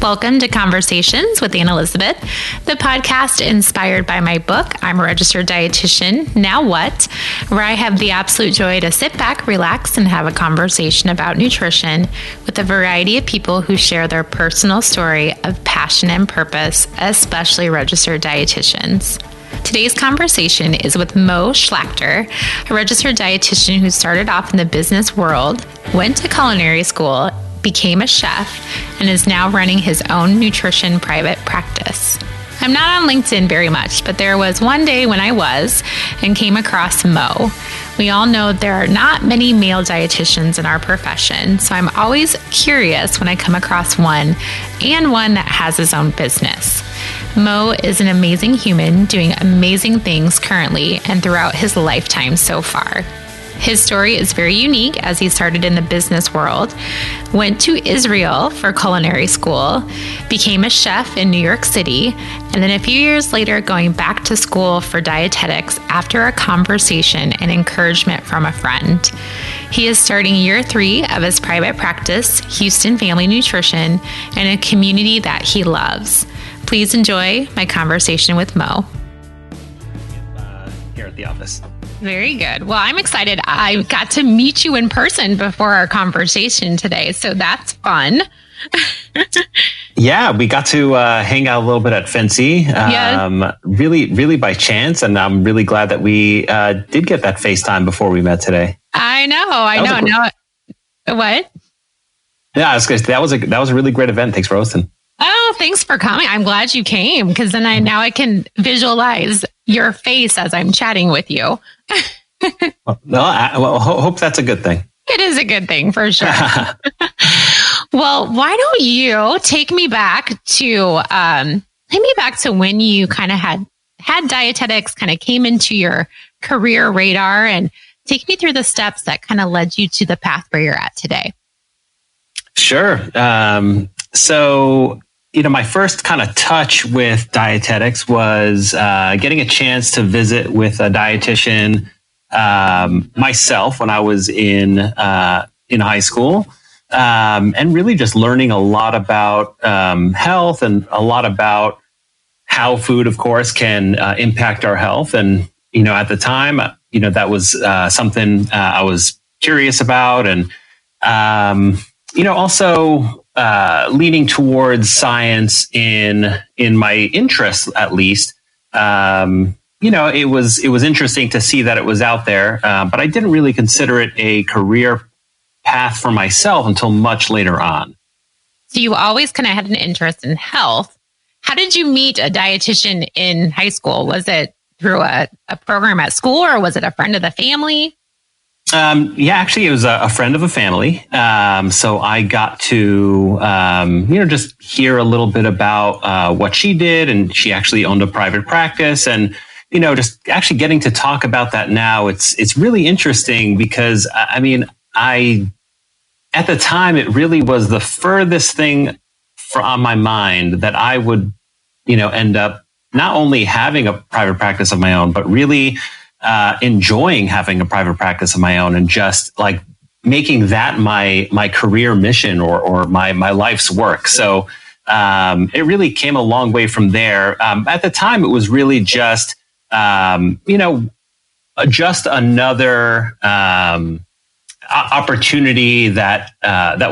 Welcome to Conversations with Anne Elizabeth, the podcast inspired by my book, I'm a Registered Dietitian, Now What?, where I have the absolute joy to sit back, relax, and have a conversation about nutrition with a variety of people who share their personal story of passion and purpose, especially registered dietitians. Today's conversation is with Moe Schlachter, a registered dietitian who started off in the business world, went to culinary school, became a chef, and is now running his own nutrition private practice. I'm not on LinkedIn very much, but there was one day when I was and came across Moe. We all know there are not many male dietitians in our profession, so I'm always curious when I come across one, and one that has his own business. Moe is an amazing human doing amazing things currently and throughout his lifetime so far. His story is very unique as he started in the business world, went to Israel for culinary school, became a chef in New York City, and then a few years later going back to school for dietetics after a conversation and encouragement from a friend. He is starting year 3 of his private practice, Houston Family Nutrition, in a community that he loves. Please enjoy my conversation with Moe. Here at the office. Very good. Well, I'm excited. I got to meet you in person before our conversation today, so that's fun. Yeah, we got to hang out a little bit at Fancy, really by chance, and I'm really glad that we did get that FaceTime before we met today. I know. What? Yeah, I was gonna say, that was a really great event. Thanks for hosting. Oh, thanks for coming. I'm glad you came because then I can visualize your face as I'm chatting with you. Hope that's a good thing. It is a good thing for sure. Well, why don't you take me back to when you kind of had dietetics kind of came into your career radar, and take me through the steps that kind of led you to the path where you're at today. Sure. So, my first kind of touch with dietetics was getting a chance to visit with a dietitian myself when I was in high school, and really just learning a lot about health and a lot about how food, of course, can impact our health. And at the time, that was something I was curious about, and also leaning towards science in my interests, at least. It was interesting to see that it was out there, but I didn't really consider it a career path for myself until much later on. So you always kind of had an interest in health. How did you meet a dietitian in high school? Was it through a program at school, or was it a friend of the family? Actually, it was a friend of a family. So I got to, just hear a little bit about what she did, and she actually owned a private practice, and just actually getting to talk about that now. It's really interesting because at the time, it really was the furthest thing on my mind that I would, end up not only having a private practice of my own, but really enjoying having a private practice of my own, and just like making that my career mission or my life's work. So it really came a long way from there. At the time, it was really just just another opportunity that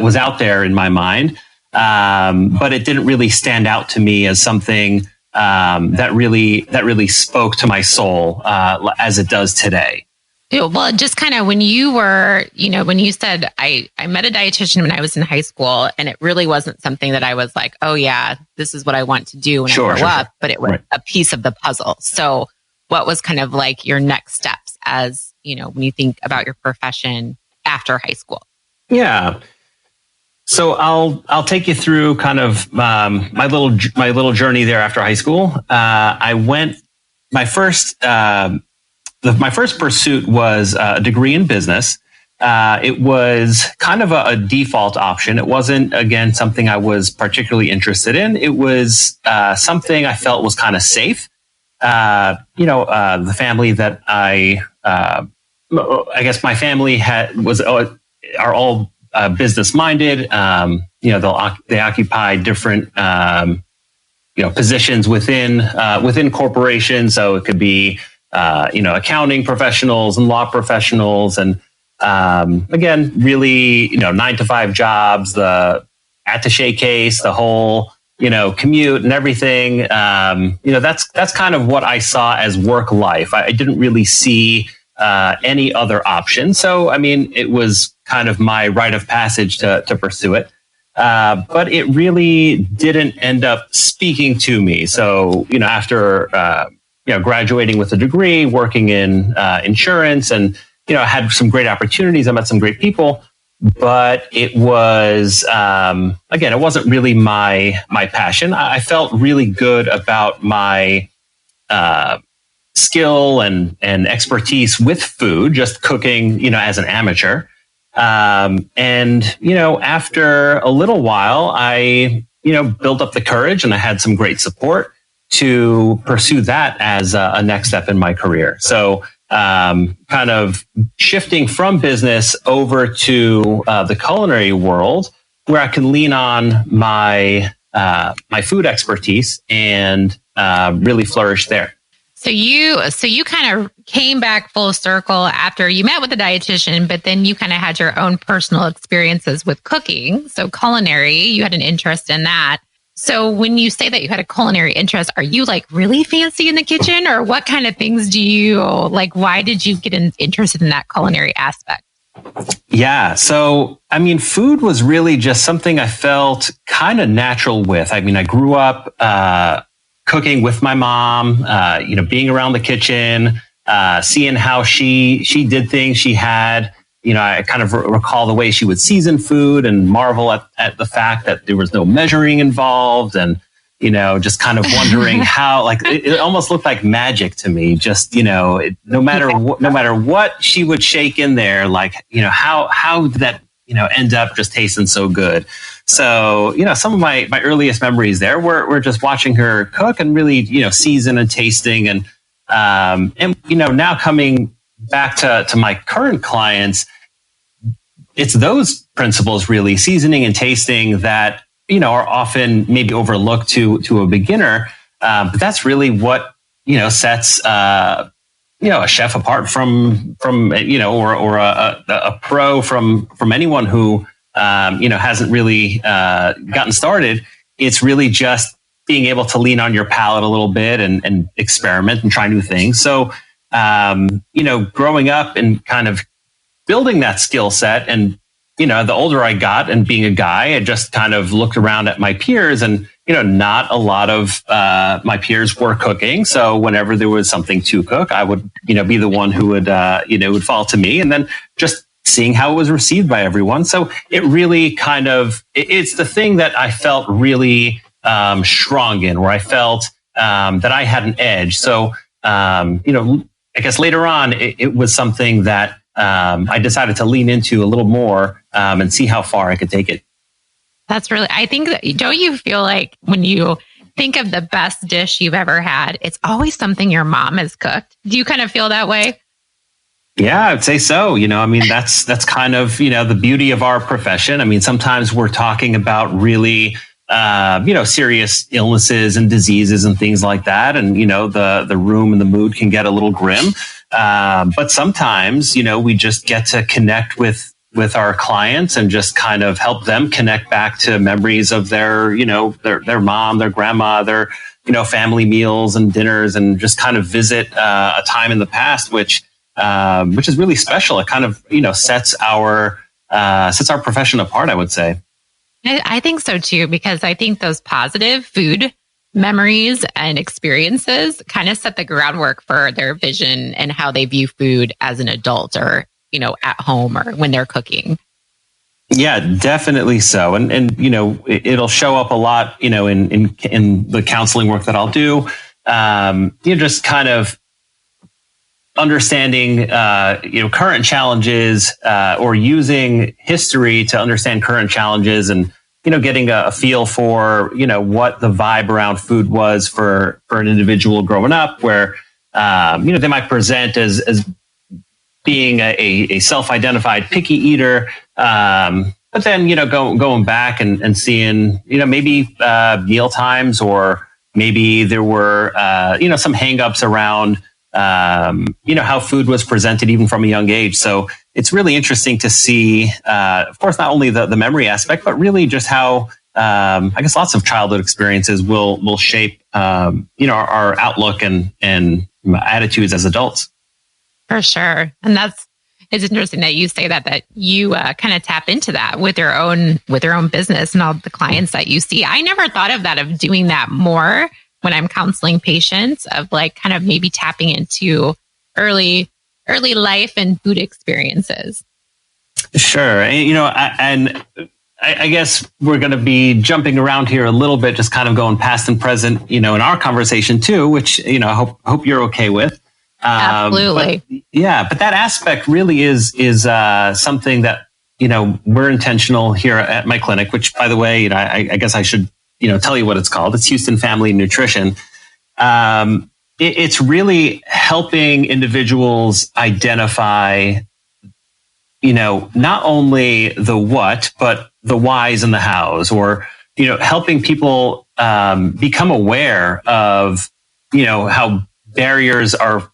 was out there in my mind, but it didn't really stand out to me as something that really spoke to my soul as it does today. Yeah, well, just kind of when you were, when you said I met a dietitian when I was in high school, and it really wasn't something that I was like, oh yeah, this is what I want to do when I grow up, but it was a piece of the puzzle. So what was kind of like your next steps as, when you think about your profession after high school? Yeah. So I'll take you through kind of my little journey there after high school. My first pursuit was a degree in business. It was kind of a default option. It wasn't, again, something I was particularly interested in. It was something I felt was kind of safe. The family that I guess my family are all business minded. They occupy different positions within corporations. So it could be accounting professionals and law professionals, and again, really 9-to-5 jobs, the attaché case, the whole commute and everything. That's kind of what I saw as work life. I didn't really see any other option. So, I mean, it was kind of my rite of passage to pursue it. But it really didn't end up speaking to me. So, after, graduating with a degree, working in insurance, and, I had some great opportunities. I met some great people, but it was, again, it wasn't really my passion. I felt really good about my skill and expertise with food, just cooking, as an amateur. After a little while, I, built up the courage, and I had some great support to pursue that as a next step in my career. So, kind of shifting from business over to the culinary world, where I can lean on my food expertise and really flourish there. So you kind of came back full circle after you met with the dietitian, but then you kind of had your own personal experiences with cooking. So culinary, you had an interest in that. So when you say that you had a culinary interest, are you like really fancy in the kitchen, or what kind of things do you like? Why did you get interested in that culinary aspect? Yeah. So, I mean, food was really just something I felt kind of natural with. I mean, I grew up, cooking with my mom, being around the kitchen, seeing how she did things. She had, I kind of recall the way she would season food and marvel at the fact that there was no measuring involved, and, just kind of wondering how, like, it almost looked like magic to me. Just, no matter what she would shake in there, like, how did that, end up just tasting so good. So, some of my earliest memories there were just watching her cook and really, season and tasting, and now coming back to my current clients, it's those principles really, seasoning and tasting, that, are often maybe overlooked to a beginner. But that's really what, sets, a chef apart from or a pro from anyone who, hasn't really gotten started. It's really just being able to lean on your palate a little bit and experiment and try new things. So, growing up and kind of building that skill set, and, the older I got and being a guy, I just kind of looked around at my peers, and, not a lot of my peers were cooking. So whenever there was something to cook, I would, be the one who would, would fall to me, and then just seeing how it was received by everyone. So it really kind of, it's the thing that I felt really strong in, where I felt that I had an edge. So, I guess later on, it was something that I decided to lean into a little more and see how far I could take it. That's really, I think, don't you feel like when you think of the best dish you've ever had, it's always something your mom has cooked? Do you kind of feel that way? Yeah, I'd say so. That's kind of, the beauty of our profession. I mean, sometimes we're talking about really, serious illnesses and diseases and things like that. And, the room and the mood can get a little grim. But sometimes, we just get to connect with our clients and just kind of help them connect back to memories of their mom, their grandma, their, family meals and dinners, and just kind of visit a time in the past, which is really special. It kind of, sets our profession apart, I would say. I think so too, because I think those positive food memories and experiences kind of set the groundwork for their vision and how they view food as an adult, or, at home, or when they're cooking. Yeah, definitely so. And it'll show up a lot, in the counseling work that I'll do. Just kind of understanding, current challenges, or using history to understand current challenges, and, getting a feel for, what the vibe around food was for an individual growing up, where, they might present as being a self-identified picky eater, but then, going back and seeing, maybe meal times, or maybe there were, some hangups around, how food was presented even from a young age. So it's really interesting to see, of course, not only the memory aspect, but really just how, I guess lots of childhood experiences will shape, our outlook and attitudes as adults. For sure. And it's interesting that you say that you kind of tap into that with your own business and all the clients that you see. I never thought of that, of doing that more when I'm counseling patients, of like kind of maybe tapping into early life and food experiences. Sure. And, I guess we're going to be jumping around here a little bit, just kind of going past and present, in our conversation too, which, I hope you're okay with. Absolutely. But that aspect really is something that, we're intentional here at my clinic, which, by the way, I guess I should, tell you what it's called. It's Houston Family Nutrition. It's really helping individuals identify, not only the what, but the whys and the hows, or, helping people become aware of, how barriers are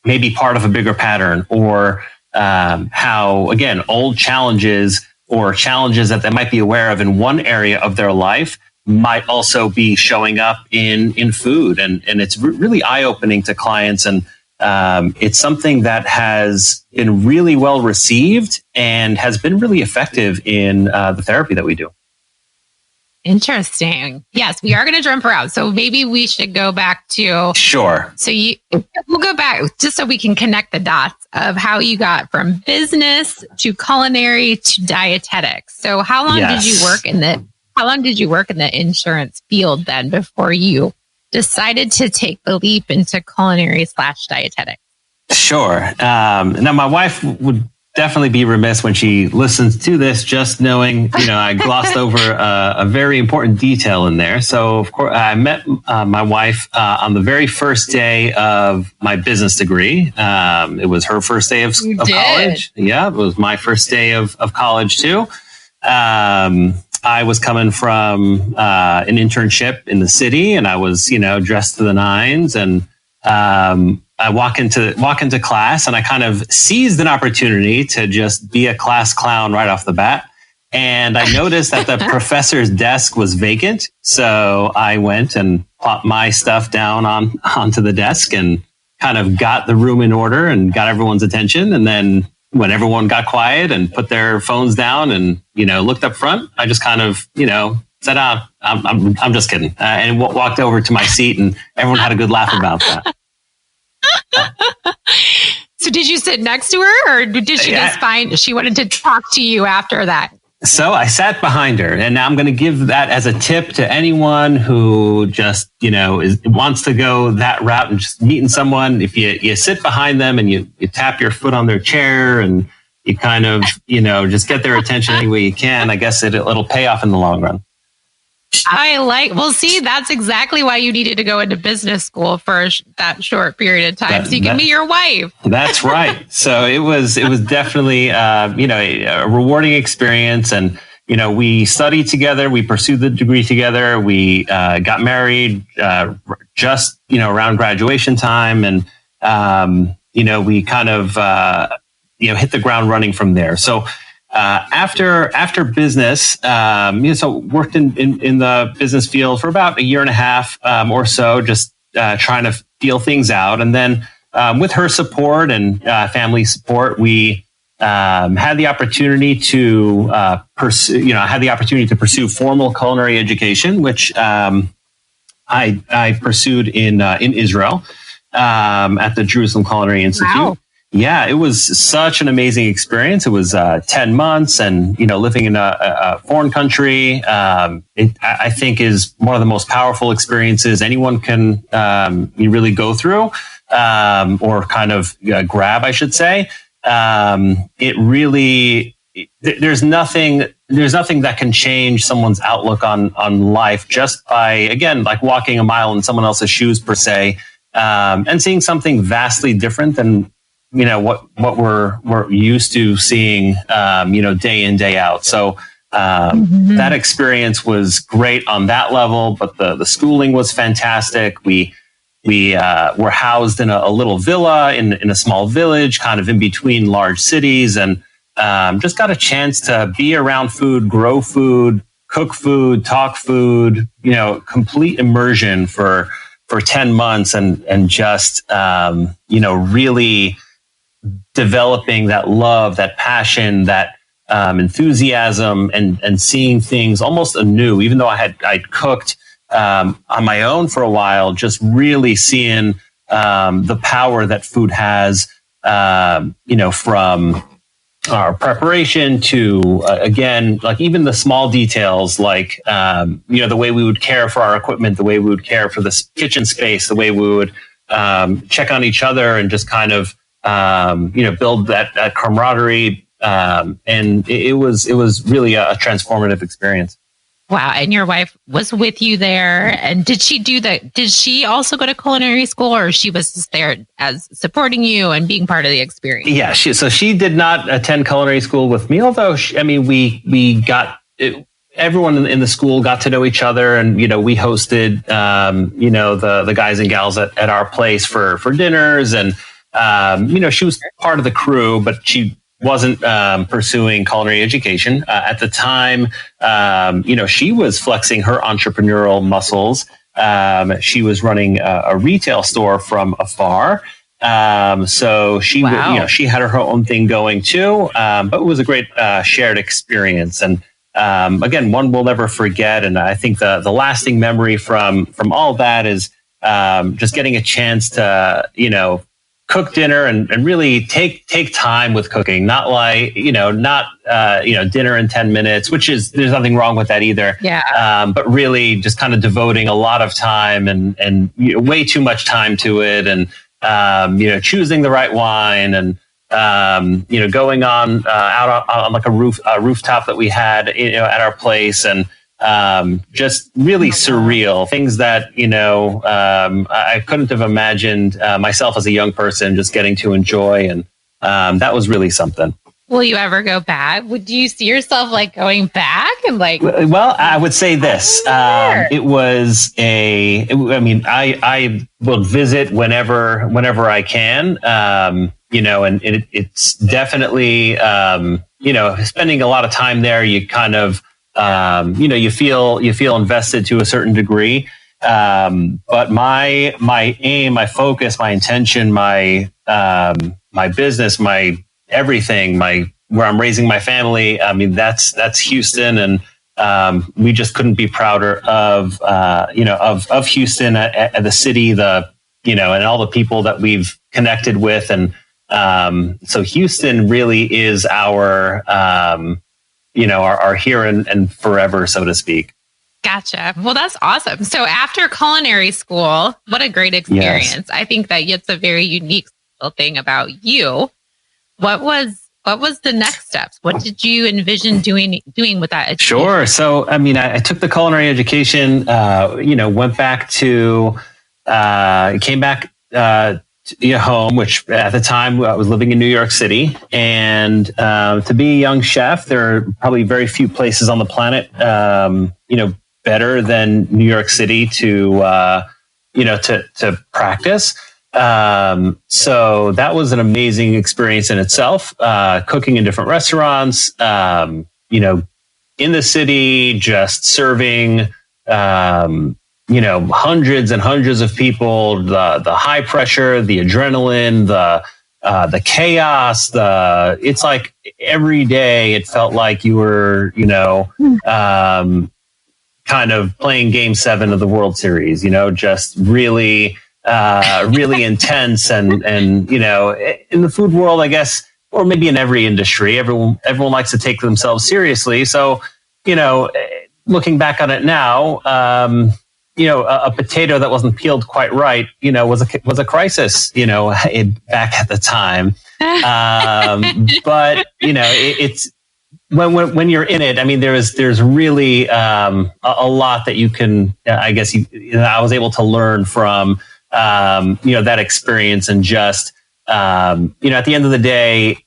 maybe part of a bigger pattern, or how, again, old challenges or challenges that they might be aware of in one area of their life might also be showing up in food. And it's really eye-opening to clients. And it's something that has been really well received and has been really effective in the therapy that we do. Interesting. Yes, we are going to jump around. So maybe we should go back to... Sure. So we'll go back just so we can connect the dots of how you got from business to culinary to dietetics. So how long did you work in the insurance field then before you decided to take the leap into culinary/dietetics? Sure. Now, my wife would definitely be remiss when she listens to this, just knowing, I glossed over a very important detail in there. So, of course, I met my wife on the very first day of my business degree. It was her first day of college. Yeah, it was my first day of college, too. I was coming from an internship in the city, and I was, dressed to the nines, and I walk into class, and I kind of seized an opportunity to just be a class clown right off the bat. And I noticed that the professor's desk was vacant. So I went and plopped my stuff down onto the desk and kind of got the room in order and got everyone's attention. And then when everyone got quiet and put their phones down and, looked up front, I just kind of, said, I'm just kidding. And walked over to my seat, and everyone had a good laugh about that. So did you sit next to her, or did she just find she wanted to talk to you after that? So I sat behind her, and now I'm going to give that as a tip to anyone who just, wants to go that route and just meeting someone. If you sit behind them and you tap your foot on their chair and you kind of, just get their attention any way you can, I guess it'll pay off in the long run. See, that's exactly why you needed to go into business school for that short period of time, so you can meet your wife. That's right. So it was definitely, a rewarding experience. And, we studied together, we pursued the degree together, we got married just, around graduation time. And, we kind of, hit the ground running from there. So, after business, so worked in the business field for about a year and a half or so, just trying to feel things out. And then with her support and family support, we had the opportunity to pursue formal culinary education, which I pursued in Israel at the Jerusalem Culinary Institute. Wow. Yeah, it was such an amazing experience. It was 10 months, and living in a foreign country, I think is one of the most powerful experiences anyone can really go through, or kind of grab, I should say. It really, there's nothing that can change someone's outlook on life just by, again, like walking a mile in someone else's shoes per se, and seeing something vastly different than what we're used to seeing, day in, day out. So, That experience was great on that level, but the schooling was fantastic. We were housed in a little villa in a small village, kind of in between large cities, and just got a chance to be around food, grow food, cook food, talk food, complete immersion for 10 months and just, really developing that love, that passion, that enthusiasm and seeing things almost anew, even though I'd cooked on my own for a while, just really seeing the power that food has, from our preparation to, again, like even the small details, like, the way we would care for our equipment, the way we would care for the kitchen space, the way we would check on each other and just kind of, build that camaraderie. And it was really a transformative experience. Wow. And your wife was with you there. And did she also go to culinary school, or she was just there as supporting you and being part of the experience? Yeah. She did not attend culinary school with me, although we got everyone in the school got to know each other, and, we hosted, the guys and gals at our place for dinners, and, she was part of the crew, but she wasn't pursuing culinary education at the time. She was flexing her entrepreneurial muscles. She was running a retail store from afar. So she, she had her own thing going too. But it was a great shared experience. And again, one we'll never forget. And I think the lasting memory from all that is just getting a chance to, cook dinner and really take time with cooking, not like, dinner in 10 minutes, there's nothing wrong with that either. Yeah. But really just kind of devoting a lot of time and way too much time to it. And, choosing the right wine and, going on, out on like a rooftop that we had, at our place, and, just really surreal things that, I couldn't have imagined myself as a young person just getting to enjoy. And that was really something. Will you ever go back? Would you see yourself like going back and like? Well, I would say this. It was I will visit whenever I can, and it's definitely, spending a lot of time there, you kind of, you feel invested to a certain degree. But my aim, my focus, my intention, my business, my everything, where I'm raising my family. That's Houston. And, we just couldn't be prouder of Houston, at the city, and all the people that we've connected with. And, so Houston really is our here and forever, so to speak. Gotcha. Well, that's awesome. So after culinary school, what a great experience. Yes. I think that it's a very unique thing about you. What was the next steps? What did you envision doing with that education? Sure. So, I took the culinary education, went back to, came back, home, which at the time I was living in New York City, and to be a young chef, there are probably very few places on the planet, better than New York City to practice. So that was an amazing experience in itself. Cooking in different restaurants, in the city, just serving. Hundreds and hundreds of people, the high pressure, the adrenaline, the chaos, it's like every day it felt like you were, kind of playing Game 7 of the World Series, just really, really intense. And, in the food world, I guess, or maybe in every industry, everyone likes to take themselves seriously. So, looking back on it now, a potato that wasn't peeled quite right, was a crisis, back at the time. But it's when you're in it. There's really a lot that you can. I guess I was able to learn from that experience, and just at the end of the day,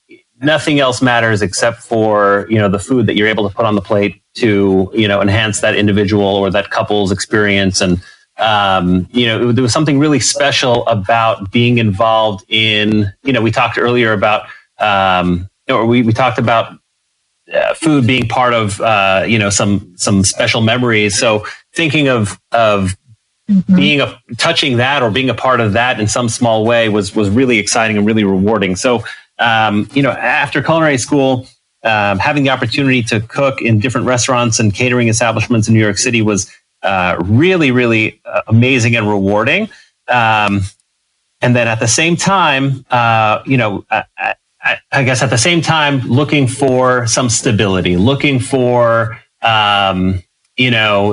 nothing else matters except for, the food that you're able to put on the plate to, enhance that individual or that couple's experience. And, there was something really special about being involved in, we talked earlier about, we talked about food being part of, some special memories. So thinking of touching that or being a part of that in some small way was really exciting and really rewarding. So, after culinary school, having the opportunity to cook in different restaurants and catering establishments in New York City was really, really amazing and rewarding. And then at the same time, I guess at the same time, looking for some stability, looking for,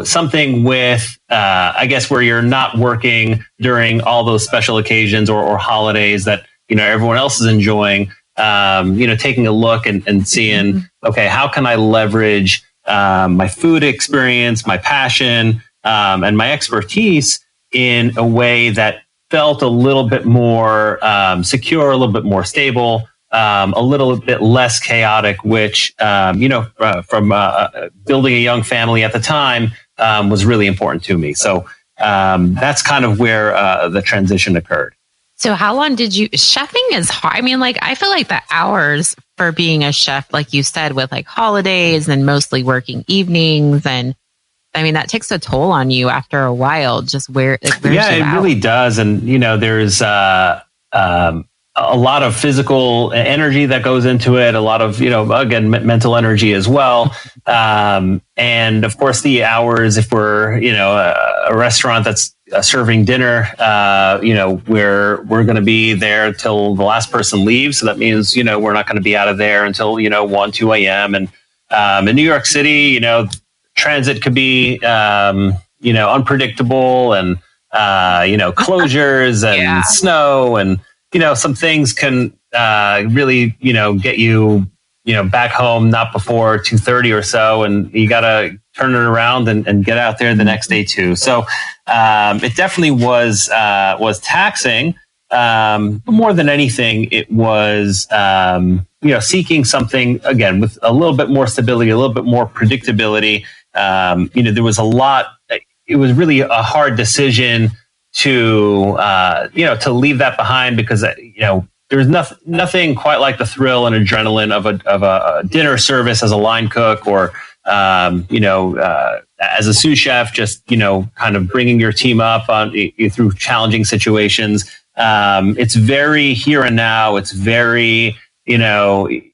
something with, I guess, where you're not working during all those special occasions or holidays that, everyone else is enjoying, taking a look and seeing, okay, how can I leverage my food experience, my passion, and my expertise in a way that felt a little bit more secure, a little bit more stable, a little bit less chaotic, which, from building a young family at the time, was really important to me. So that's kind of where the transition occurred. So how long did chefing is hard. I mean, I feel like the hours for being a chef, like you said, with holidays and mostly working evenings. And I mean, that takes a toll on you after a while, just it really does. And, there's a lot of physical energy that goes into it, a lot of, again, mental energy as well. And of course the hours, if we're, a restaurant that's serving dinner, we're going to be there till the last person leaves. So that means, we're not going to be out of there until, 1, 2 a.m. And, in New York City, transit could be, unpredictable and, closures and snow and, some things can really, get you, back home not before 2:30 or so, and you got to turn it around and get out there the next day too. So it definitely was taxing. More than anything, it was seeking something again with a little bit more stability, a little bit more predictability. There was a lot. It was really a hard decision to leave that behind because there's nothing quite like the thrill and adrenaline of a dinner service as a line cook or as a sous chef, just kind of bringing your team up on through challenging situations. It's very here and now. It's very instant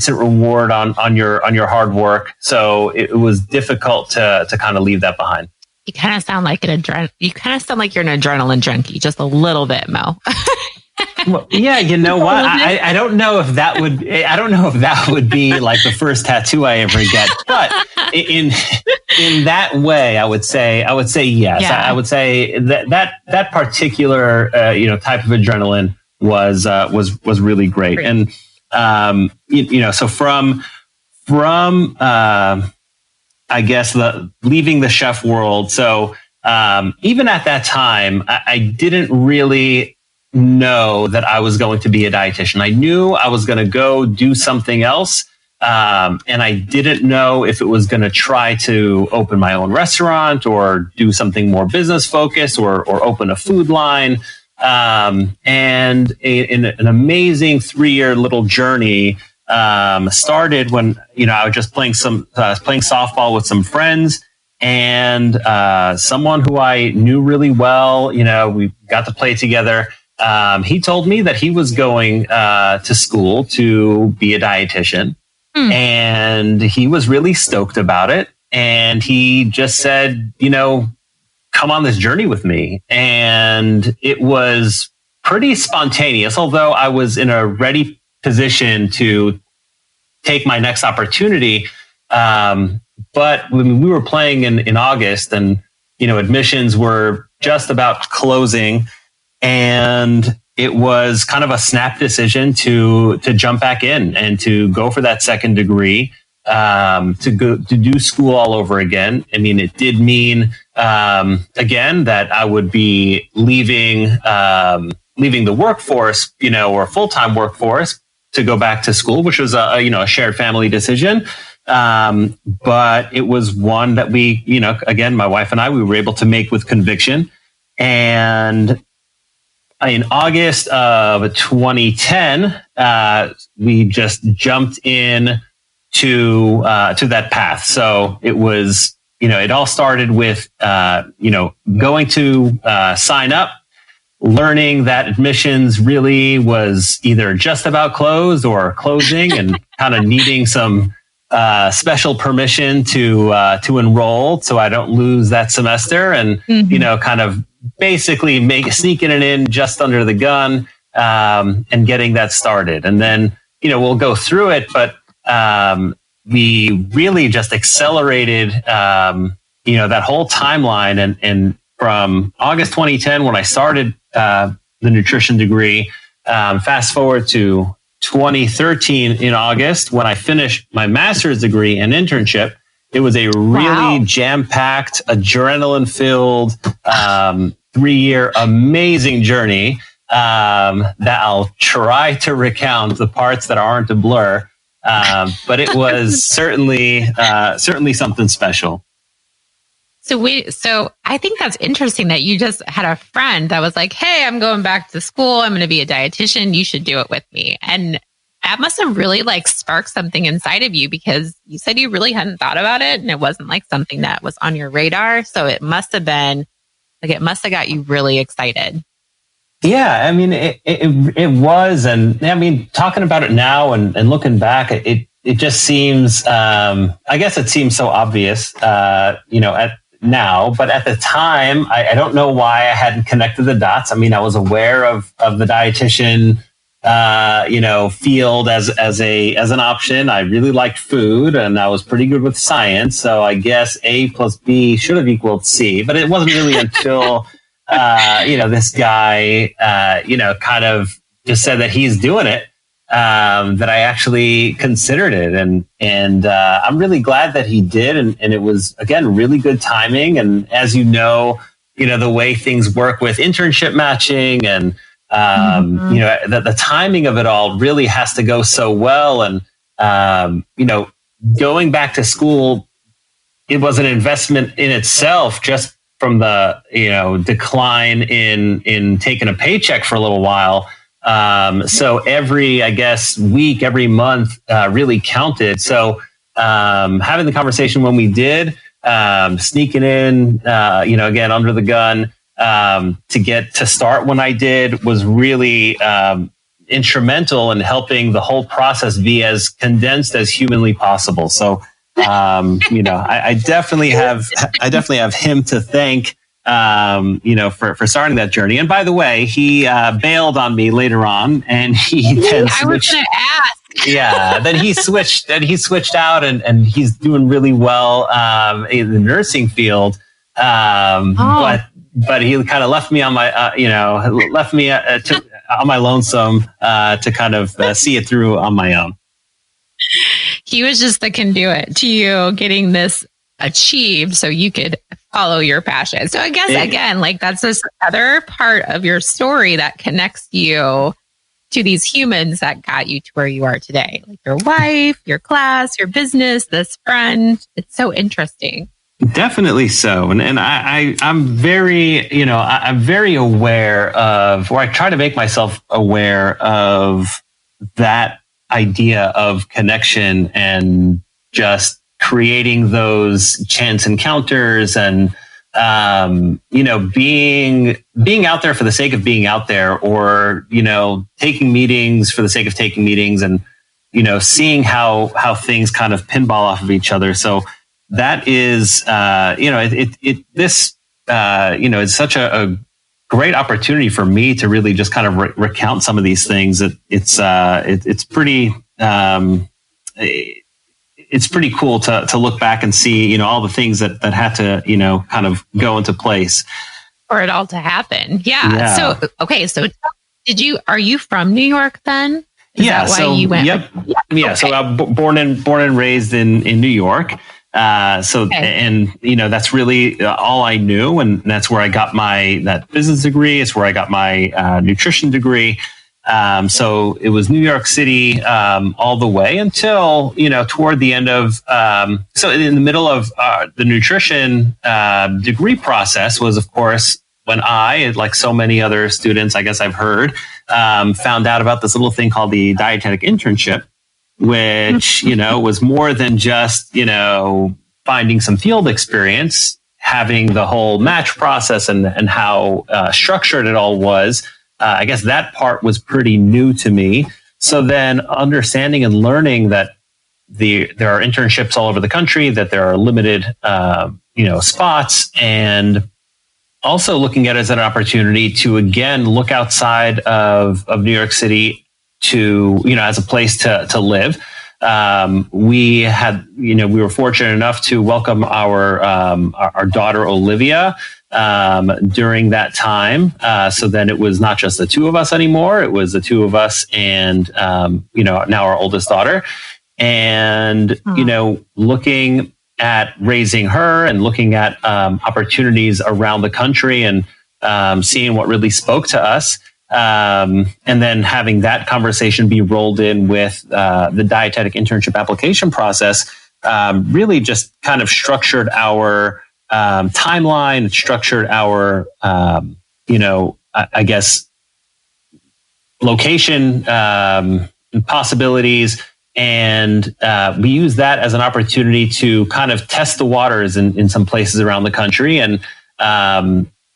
reward on your hard work. So it was difficult to kind of leave that behind. You kind of sound like you're an adrenaline junkie, just a little bit, Mo. Well, yeah, you know what? I don't know if that would be like the first tattoo I ever get, but in that way, I would say yes. Yeah. I would say that particular type of adrenaline was really great. And so from I guess leaving the chef world. So even at that time, I didn't really know that I was going to be a dietitian. I knew I was going to go do something else. And I didn't know if it was going to try to open my own restaurant or do something more business focused or open a food line. And in an amazing 3-year little journey, started when, I was just playing softball with some friends and, someone who I knew really well, we got to play together. He told me that he was going, to school to be a dietitian. And he was really stoked about it. And he just said, come on this journey with me. And it was pretty spontaneous, although I was in a ready position to take my next opportunity. But when we were playing in August and, admissions were just about closing, and it was kind of a snap decision to jump back in and to go for that second degree, to do school all over again. I mean, it did mean, again, that I would be leaving the workforce, or full-time workforce. to go back to school, which was a shared family decision. But it was one that we, again, my wife and I, we were able to make with conviction. And in August of 2010, we just jumped in to that path. So it was, it all started with, going to sign up, learning that admissions really was either just about closed or closing, and kind of needing some special permission to enroll so I don't lose that semester, and kind of basically sneaking it in just under the gun, and getting that started. And then we'll go through it, but we really just accelerated that whole timeline, and from August 2010 when I started the nutrition degree, fast forward to 2013 in August when I finished my master's degree and internship. It was a really jam-packed, adrenaline-filled, 3-year amazing journey that I'll try to recount the parts that aren't a blur. But it was certainly something special. So I think that's interesting that you just had a friend that was like, "Hey, I'm going back to school. I'm going to be a dietitian. You should do it with me." And that must have really sparked something inside of you, because you said you really hadn't thought about it, and it wasn't something that was on your radar. So it must have been it must have got you really excited. Yeah, I mean, it was. And I mean, talking about it now and looking back, it just seems, I guess it seems so obvious, now, but at the time, I don't know why I hadn't connected the dots. I mean, I was aware of the dietitian, field as an option. I really liked food, and I was pretty good with science. So I guess A plus B should have equaled C, but it wasn't really until, this guy, kind of just said that he's doing it, that I actually considered it. And I'm really glad that he did. And it was, again, really good timing. And as the way things work with internship matching and, the timing of it all really has to go so well. And, going back to school, it was an investment in itself, just from the, decline in taking a paycheck for a little while. So every, I guess, week, every month, really counted. So, having the conversation when we did, sneaking in, again, under the gun, to get to start when I did was really, instrumental in helping the whole process be as condensed as humanly possible. So, I definitely have him to thank, for starting that journey. And by the way, he bailed on me later on, and he then switched. I was going to ask. Yeah, then he switched out, and he's doing really well in the nursing field. But he kind of left me on my, on my lonesome to kind of see it through on my own. He was just the conduit to you getting this achieved so you could follow your passion. So I guess, again, that's this other part of your story that connects you to these humans that got you to where you are today. Like your wife, your class, your business, this friend. It's so interesting. Definitely so. And I'm very, I'm very aware of, or I try to make myself aware of that idea of connection and just creating those chance encounters and, being out there for the sake of being out there, or, taking meetings for the sake of taking meetings, and, seeing how things kind of pinball off of each other. So that is, it's such a great opportunity for me to really just kind of recount some of these things. It's pretty, it's pretty cool to look back and see, all the things that had to, kind of go into place for it all to happen. Yeah. So, okay. So are you from New York then? Is that why you went? Yep. Yeah. Okay. So I'm born and raised in New York. That's really all I knew. And that's where I got that business degree. It's where I got my nutrition degree. So it was New York City all the way until, toward the end of, so in the middle of the nutrition degree process was, of course, when I, like so many other students, I guess I've heard, found out about this little thing called the dietetic internship, which, was more than just, finding some field experience, having the whole match process and how structured it all was. I guess that part was pretty new to me. So then understanding and learning that there are internships all over the country, that there are limited, spots, and also looking at it as an opportunity to, again, look outside of New York City to, as a place to live. We were fortunate enough to welcome our daughter, Olivia, during that time. So then it was not just the two of us anymore. It was the two of us and, now our oldest daughter. And, looking at raising her and looking at opportunities around the country and seeing what really spoke to us. And then having that conversation be rolled in with the dietetic internship application process really just kind of structured our timeline, structured our, I guess, location possibilities. And we use that as an opportunity to kind of test the waters in some places around the country. And,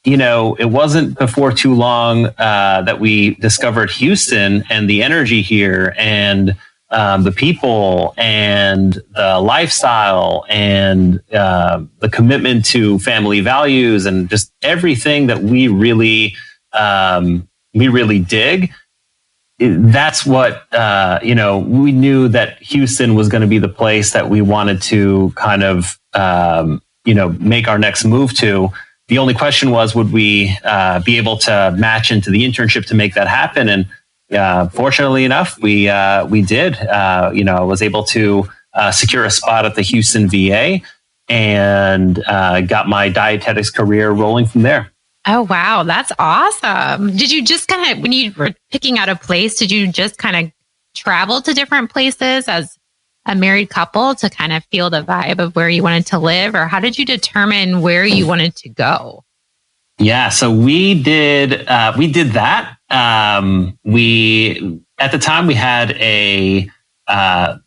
it wasn't before too long that we discovered Houston and the energy here and the people and the lifestyle and the commitment to family values and just everything that we really dig. That's what, we knew that Houston was going to be the place that we wanted to kind of, make our next move to. The only question was, would we be able to match into the internship to make that happen? And fortunately enough, we did. I was able to secure a spot at the Houston VA and got my dietetics career rolling from there. Oh, wow. That's awesome. Did you just kind of, when you were picking out a place, did you just kind of travel to different places as a married couple to kind of feel the vibe of where you wanted to live? Or how did you determine where you wanted to go? Yeah, so we did that. We, at the time we had I have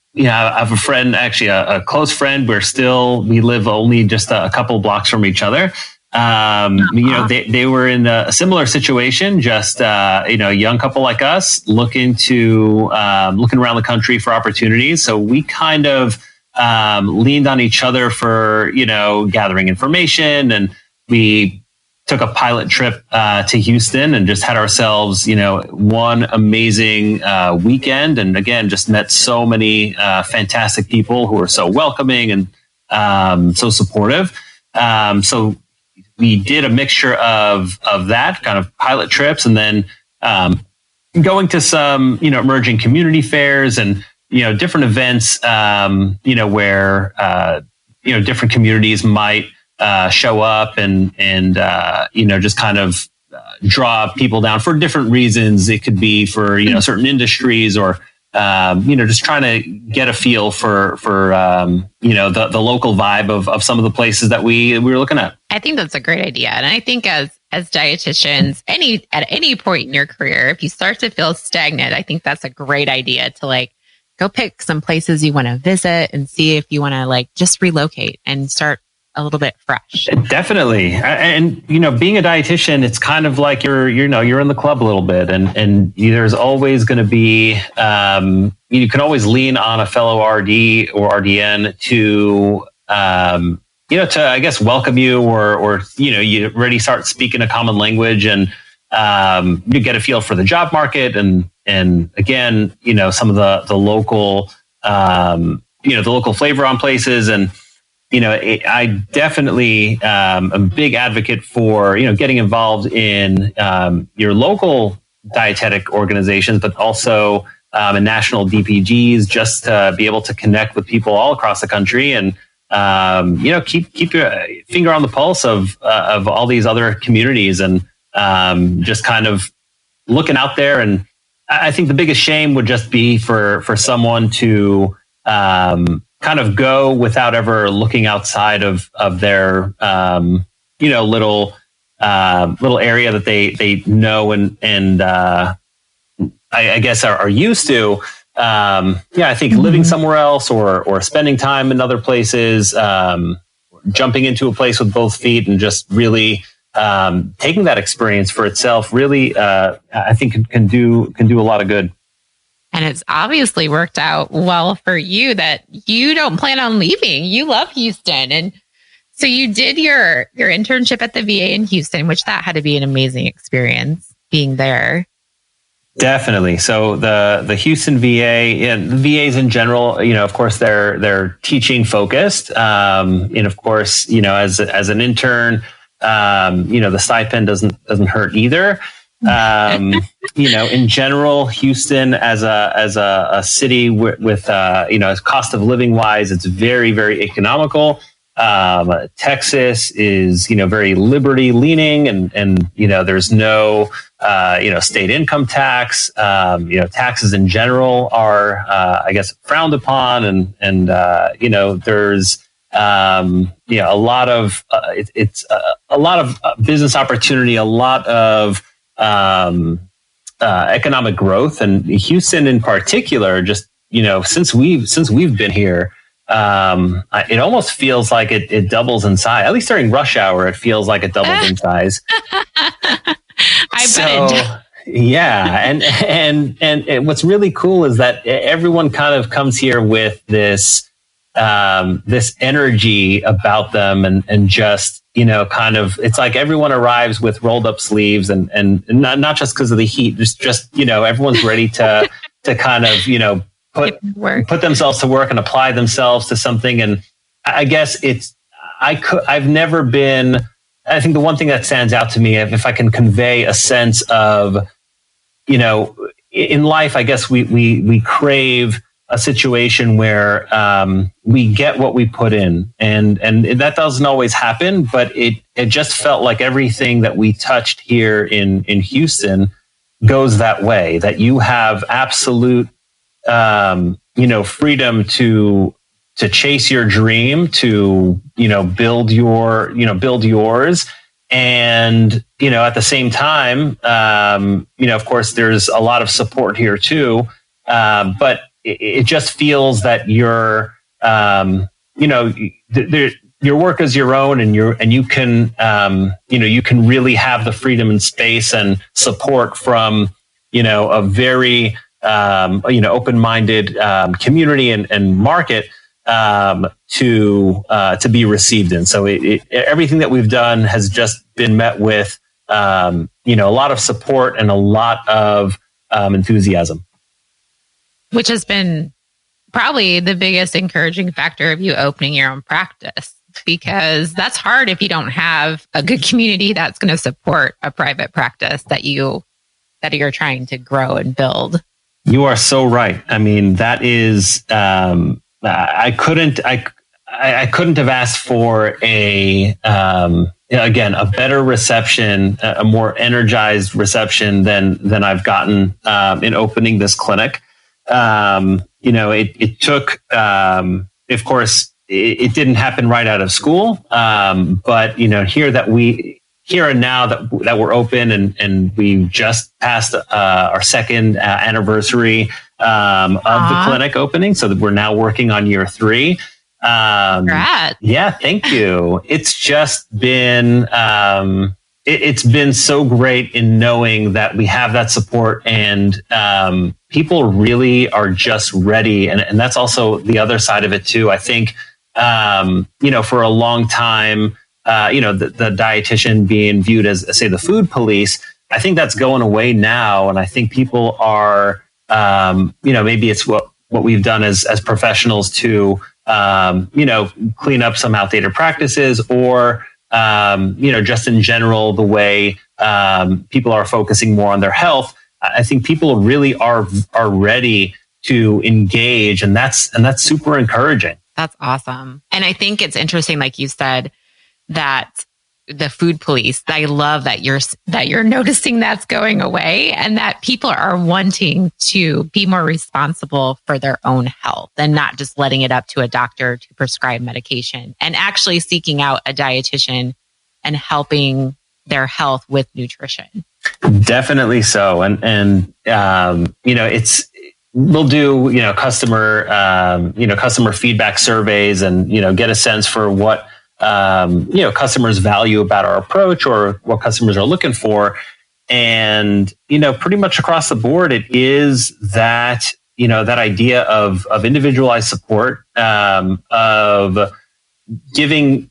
a friend, actually a close friend. We live only just a couple of blocks from each other. They were in a similar situation, just, a young couple like us looking around the country for opportunities. So we kind of, leaned on each other for, gathering information, and we took a pilot trip, to Houston and just had ourselves, one amazing, weekend. And again, just met so many, fantastic people who were so welcoming and, so supportive. So we did a mixture of that kind of pilot trips, and then going to some emerging community fairs and different events where different communities might show up and just kind of draw people down for different reasons. It could be for certain industries or just trying to get a feel for the local vibe of some of the places that we were looking at. I think that's a great idea. And I think as dietitians, at any point in your career, if you start to feel stagnant, I think that's a great idea to go pick some places you want to visit and see if you want to just relocate and start a little bit fresh. Definitely. And, being a dietitian, it's kind of like you're in the club a little bit, and there's always going to be, you can always lean on a fellow RD or RDN to, to, I guess, welcome you or, you already start speaking a common language and, you get a feel for the job market and again, some of the local, the local flavor on places. And, I definitely am a big advocate for, getting involved in your local dietetic organizations, but also in national DPGs, just to be able to connect with people all across the country and, keep your finger on the pulse of all these other communities and just kind of looking out there and I think the biggest shame would just be for someone to kind of go without ever looking outside of their little area that they know and I guess are used to. I think living somewhere else or spending time in other places, jumping into a place with both feet and just really taking that experience for itself really, I think can do a lot of good. And it's obviously worked out well for you that you don't plan on leaving. You love Houston. And so you did your internship at the VA in Houston, which that had to be an amazing experience being there. Definitely. So the Houston VA and the VAs in general, of course, they're teaching focused. And of course, as an intern, the stipend doesn't hurt either. In general, Houston as a city with cost of living wise, it's very, very economical. Texas is, very liberty leaning and there's no, state income tax. Taxes in general are, I guess, frowned upon and there's, a lot of, it's a lot of business opportunity, a lot of, economic growth, and Houston in particular, just, since we've been here, it almost feels like it doubles in size. At least during rush hour, it feels like it doubles in size. Bet. Yeah. And what's really cool is that everyone kind of comes here with this energy about them and just, kind of, it's like everyone arrives with rolled up sleeves and not just because of the heat, just, everyone's ready to kind of, put themselves to work and apply themselves to something. And I guess I've never been, I think the one thing that stands out to me, if I can convey a sense of, in life, I guess we crave a situation where we get what we put in, and that doesn't always happen, but it just felt like everything that we touched here in Houston goes that way, that you have absolute freedom to chase your dream, to build yours. And, at the same time, of course, there's a lot of support here too. But it just feels that your work is your own, and you can, you can really have the freedom and space and support from, a very, open-minded, community and market, to be received in. So everything that we've done has just been met with, a lot of support and a lot of, enthusiasm. Which has been probably the biggest encouraging factor of you opening your own practice, because that's hard if you don't have a good community that's going to support a private practice that you're trying to grow and build. You are so right. I mean, that is, I couldn't have asked for a better reception, a more energized reception than I've gotten, in opening this clinic. It took, of course, it didn't happen right out of school. But, here and now that we're open and we've just passed, our second anniversary, of the clinic opening. So that we're now working on year 3. Congrats. Yeah, thank you. It's just been, it's been so great in knowing that we have that support, and people really are just ready. And that's also the other side of it too. I think, for a long time, the dietitian being viewed as, say, the food police, I think that's going away now. And I think people are, maybe it's what we've done as professionals to, clean up some outdated practices, or, just in general, the way people are focusing more on their health. I think people really are ready to engage, and that's super encouraging. That's awesome. And I think it's interesting, like you said, that the food police. I love that you're noticing that's going away and that people are wanting to be more responsible for their own health and not just letting it up to a doctor to prescribe medication and actually seeking out a dietitian and helping their health with nutrition. Definitely so. And we'll do, customer feedback surveys and, get a sense for what, customers value about our approach or what customers are looking for. And, pretty much across the board, it is that, that idea of individualized support, of giving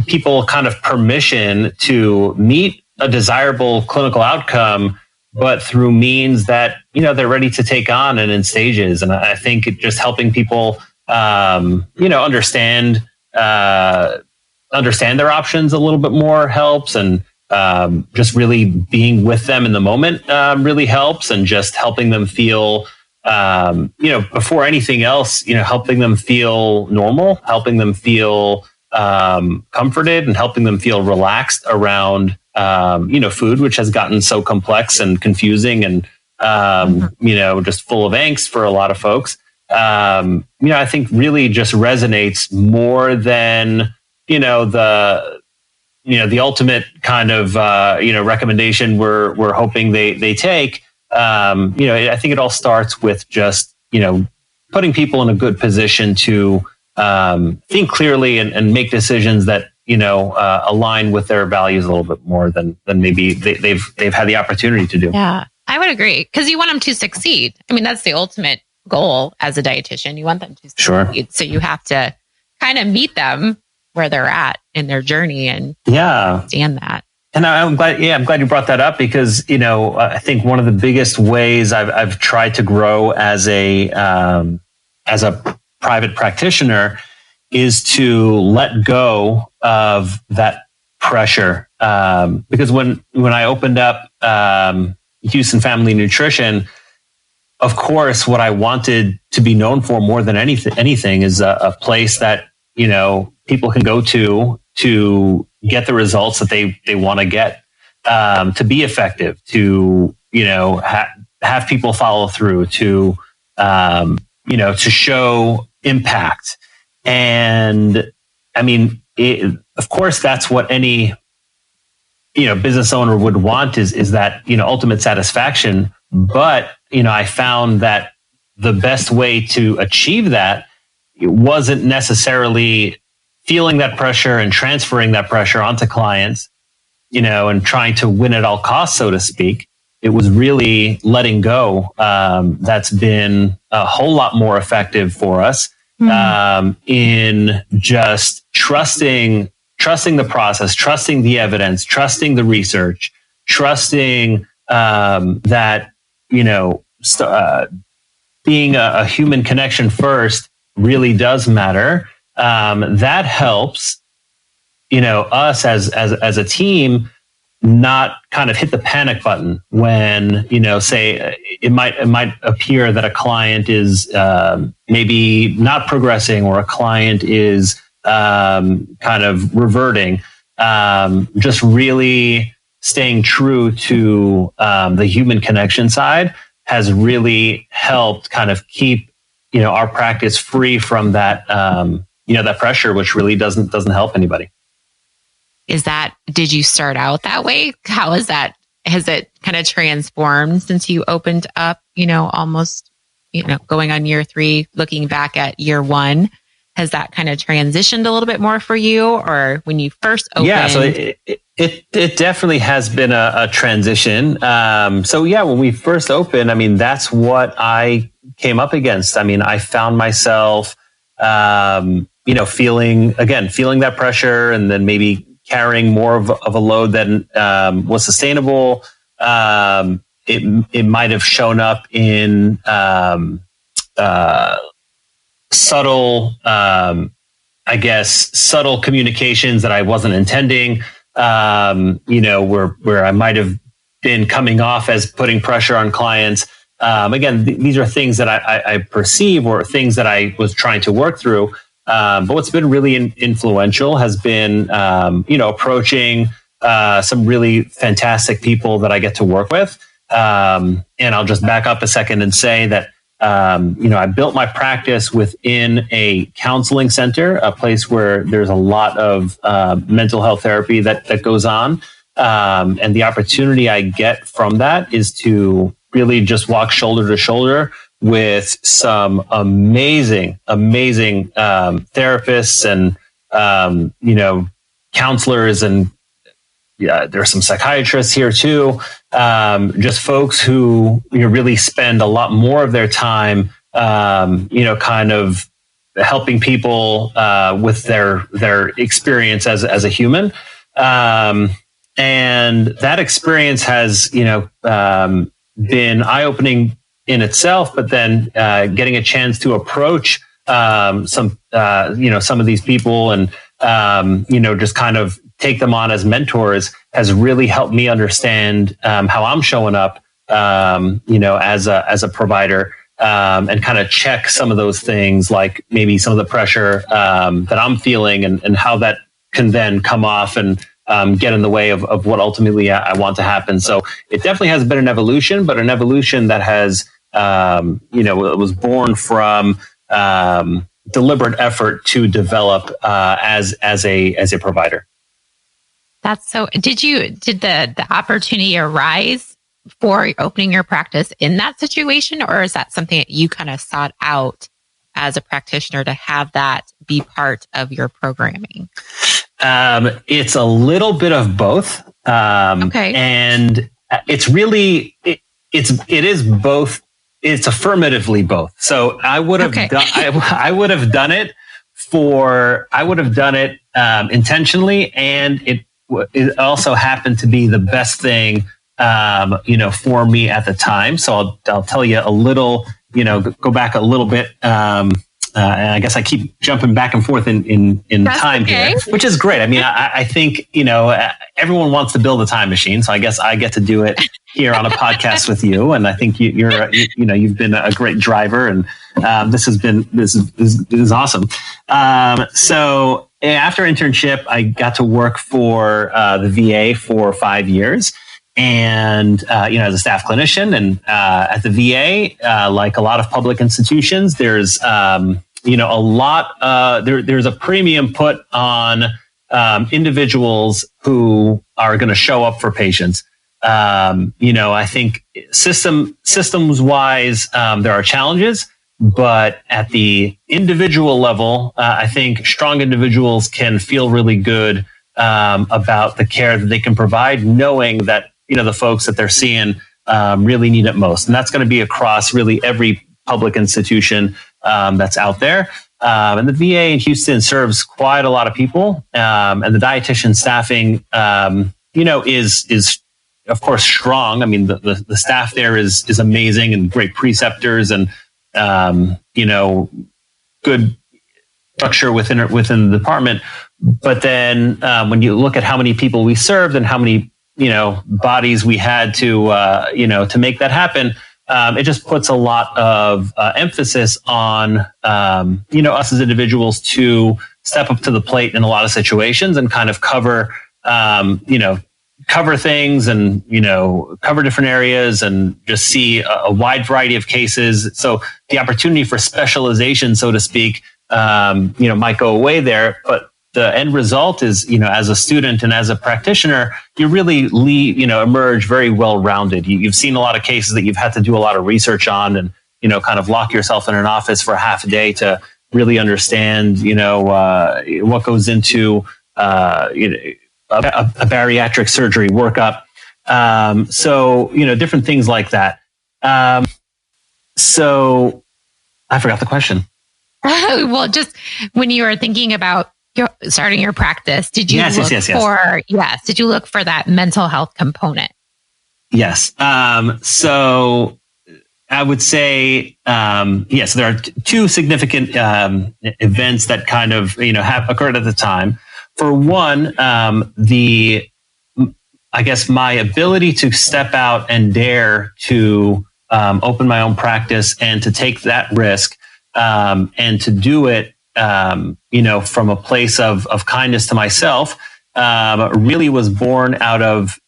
people kind of permission to meet a desirable clinical outcome, but through means that, they're ready to take on and in stages. And I think just helping people, understand their options a little bit more helps. And just really being with them in the moment really helps. And just helping them feel, before anything else, helping them feel normal, helping them feel comforted and helping them feel relaxed around, food, which has gotten so complex and confusing and, just full of angst for a lot of folks. I think really just resonates more than, the ultimate kind of, recommendation we're hoping they take. I think it all starts with just, putting people in a good position to, think clearly and make decisions that, align with their values a little bit more than maybe they've had the opportunity to do. Yeah, I would agree. Because you want them to succeed. I mean, that's the ultimate goal as a dietitian. You want them to succeed. Sure. So you have to kind of meet them where they're at in their journey and understand that. And I'm glad you brought that up because, I think one of the biggest ways I've tried to grow as a private practitioner is to let go of that pressure. Because when I opened up Houston Family Nutrition, of course, what I wanted to be known for more than anything is a place that, people can go to get the results that they want to get, to be effective, to, have people follow through, to show impact. And I mean, of course, that's what any, business owner would want is that, ultimate satisfaction. But, I found that the best way to achieve that, it wasn't necessarily feeling that pressure and transferring that pressure onto clients, and trying to win at all costs, so to speak. It was really letting go. That's been a whole lot more effective for us, in just trusting the process, trusting the evidence, trusting the research, trusting, that, being a human connection first really does matter. That helps, us as a team not kind of hit the panic button when, say it might appear that a client is maybe not progressing or a client is kind of reverting. Just really staying true to the human connection side has really helped kind of keep, our practice free from that, that pressure, which really doesn't help anybody. Did you start out that way? How is that? Has it kind of transformed since you opened up, almost, going on year 3, looking back at year 1? Has that kind of transitioned a little bit more for you, or when you first opened? Yeah, so it definitely has been a transition. When we first opened, I mean, that's what I came up against. I mean, I found myself, feeling that pressure, and then maybe carrying more of a load than was sustainable. It might have shown up in subtle communications that I wasn't intending, where I might have been coming off as putting pressure on clients. Again, these are things that I perceive or things that I was trying to work through. But what's been really influential has been, approaching some really fantastic people that I get to work with. And I'll just back up a second and say that, I built my practice within a counseling center, a place where there's a lot of mental health therapy that goes on. And the opportunity I get from that is to really just walk shoulder to shoulder with some amazing therapists and, counselors, and there's some psychiatrists here too. Just folks who really spend a lot more of their time, kind of helping people with their experience as a human. And that experience has, been eye-opening in itself, but then getting a chance to approach some of these people and, just kind of take them on as mentors has really helped me understand how I'm showing up, as a provider, and kind of check some of those things, like maybe some of the pressure that I'm feeling, and how that can then come off and get in the way of what ultimately I want to happen. So it definitely has been an evolution, but an evolution that has, it was born from deliberate effort to develop as a provider. That's so. Did the opportunity arise for opening your practice in that situation, or is that something that you kind of sought out as a practitioner to have that be part of your programming? It's a little bit of both. Okay. And it's really, it is both. It's affirmatively both. So I would have done, I would have done it intentionally. And it also happened to be the best thing, for me at the time. So I'll tell you a little, go back a little bit, and I guess I keep jumping back and forth in time here, which is great. I mean, I think, everyone wants to build a time machine. So I guess I get to do it here on a podcast with you. And I think you've been a great driver, and this is awesome. So after internship, I got to work for the VA for 5 years. And, as a staff clinician, and at the VA, like a lot of public institutions, there's, a lot, there's a premium put on individuals who are going to show up for patients. I think systems wise, there are challenges, but at the individual level, I think strong individuals can feel really good about the care that they can provide, knowing that the folks that they're seeing really need it most. And that's going to be across really every public institution that's out there. And the VA in Houston serves quite a lot of people. And the dietitian staffing, is of course strong. I mean, the staff there is amazing, and great preceptors, and, good structure within the department. But then when you look at how many people we served and how many bodies we had to make that happen, it just puts a lot of emphasis on, us as individuals to step up to the plate in a lot of situations and kind of cover things and, cover different areas and just see a wide variety of cases. So the opportunity for specialization, so to speak, might go away there, but the end result is, as a student and as a practitioner, you really emerge very well-rounded. You've seen a lot of cases that you've had to do a lot of research on, and, kind of lock yourself in an office for half a day to really understand, what goes into, a bariatric surgery workup. So, different things like that. So I forgot the question. Well, just when you were thinking about starting your practice, did you did you look for that mental health component? Yes. So I would say, yes, there are two significant events that kind of, have occurred at the time. For one, I guess my ability to step out and dare to open my own practice and to take that risk, and to do it from a place of kindness to myself, really was born out of,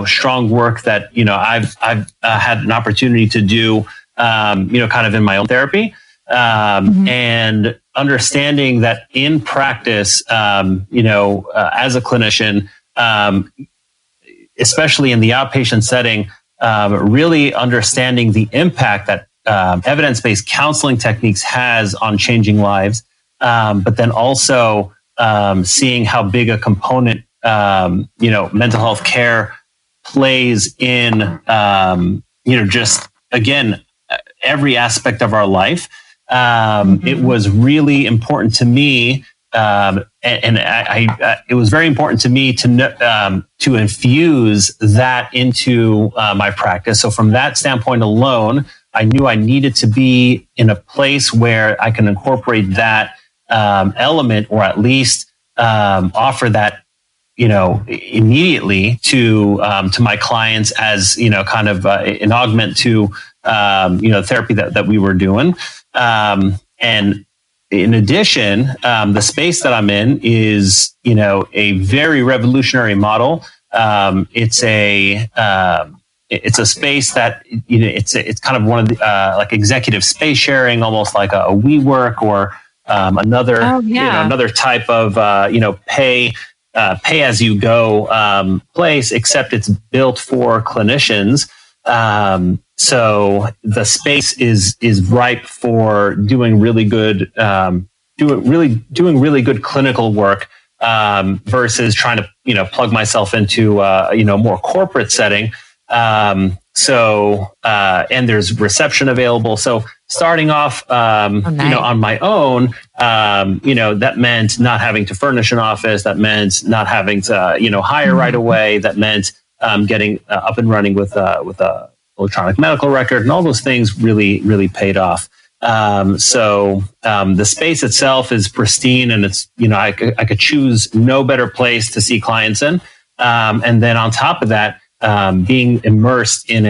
strong work that, I've had an opportunity to do, kind of in my own therapy. And understanding that in practice, as a clinician, especially in the outpatient setting, really understanding the impact that evidence-based counseling techniques has on changing lives, but then also seeing how big a component mental health care plays in just again every aspect of our life. It was really important to me, and it was very important to me to infuse that into my practice. So from that standpoint alone, I knew I needed to be in a place where I can incorporate that element, or at least offer that, immediately to my clients as, kind of an augment to therapy that we were doing. And in addition, the space that I'm in is, a very revolutionary model. It's a space that, it's kind of one of the, like executive space sharing, almost like a WeWork or, another type of, pay as you go, place, except it's built for clinicians. So the space is ripe for doing really good, doing really good clinical work, versus trying to, plug myself into, more corporate setting. And there's reception available. So starting off, on my own, that meant not having to furnish an office. That meant not having to, hire right away. That meant, getting up and running with a electronic medical record, and all those things really, really paid off. The space itself is pristine, and it's, I could choose no better place to see clients in. And then on top of that, being immersed in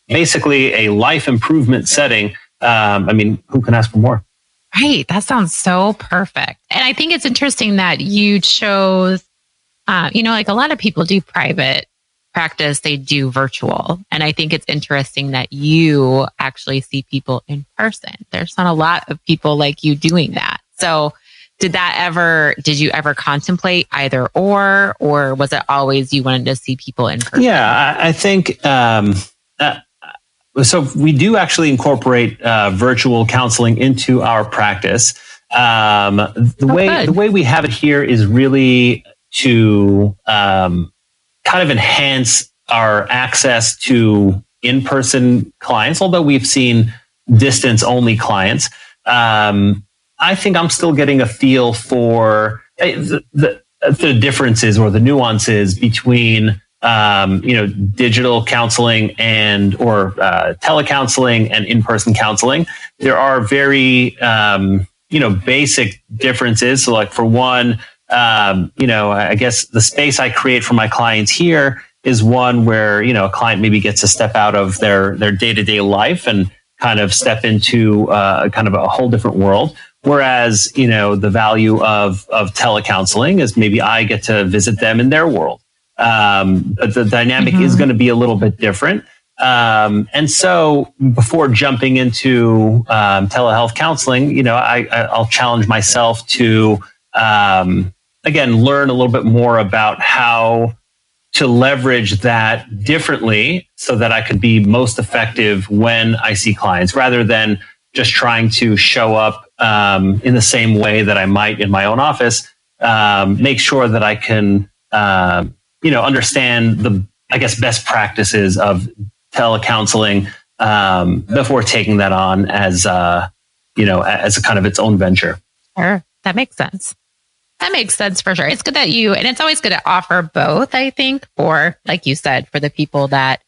basically a life improvement setting. Who can ask for more? Right. That sounds so perfect. And I think it's interesting that you chose, like a lot of people do private practice, they do virtual. And I think it's interesting that you actually see people in person. There's not a lot of people like you doing that. So did you ever contemplate either or was it always you wanted to see people in person? Yeah, I think, so we do actually incorporate virtual counseling into our practice. The way we have it here is really to kind of enhance our access to in-person clients, although we've seen distance-only clients. I think I'm still getting a feel for the differences or the nuances between digital counseling or telecounseling and in-person counseling. There are very basic differences. So like for one, I guess the space I create for my clients here is one where, a client maybe gets to step out of their day-to-day life and kind of step into kind of a whole different world. Whereas, the value of telecounseling is maybe I get to visit them in their world. But the dynamic is going to be a little bit different. And so before jumping into telehealth counseling, I'll challenge myself to, again, learn a little bit more about how to leverage that differently so that I could be most effective when I see clients, rather than just trying to show up in the same way that I might in my own office. Make sure that I can, understand the, I guess, best practices of telecounseling before taking that on as a kind of its own venture. Sure. That makes sense. That makes sense for sure. It's good that and it's always good to offer both, I think, for, like you said, for the people that